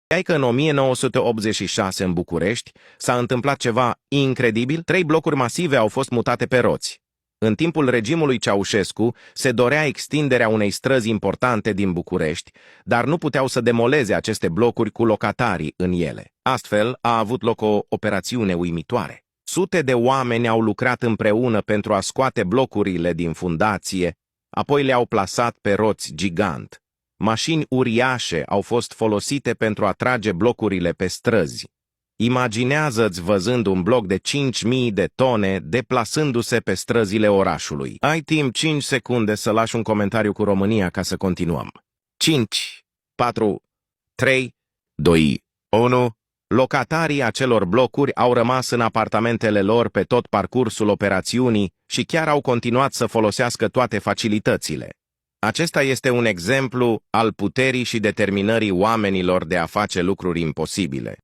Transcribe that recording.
Știai că în 1986 în București s-a întâmplat ceva incredibil? 3 blocuri masive au fost mutate pe roți. În timpul regimului Ceaușescu se dorea extinderea unei străzi importante din București, dar nu puteau să demoleze aceste blocuri cu locatarii în ele. Astfel a avut loc o operațiune uimitoare. Sute de oameni au lucrat împreună pentru a scoate blocurile din fundație, apoi le-au plasat pe roți gigant. Mașini uriașe au fost folosite pentru a trage blocurile pe străzi. Imaginează-ți văzând un bloc de 5.000 de tone deplasându-se pe străzile orașului. Ai timp 5 secunde să lași un comentariu cu România ca să continuăm. 5, 4, 3, 2, 1... Locatarii acelor blocuri au rămas în apartamentele lor pe tot parcursul operațiunii și chiar au continuat să folosească toate facilitățile. Acesta este un exemplu al puterii și determinării oamenilor de a face lucruri imposibile.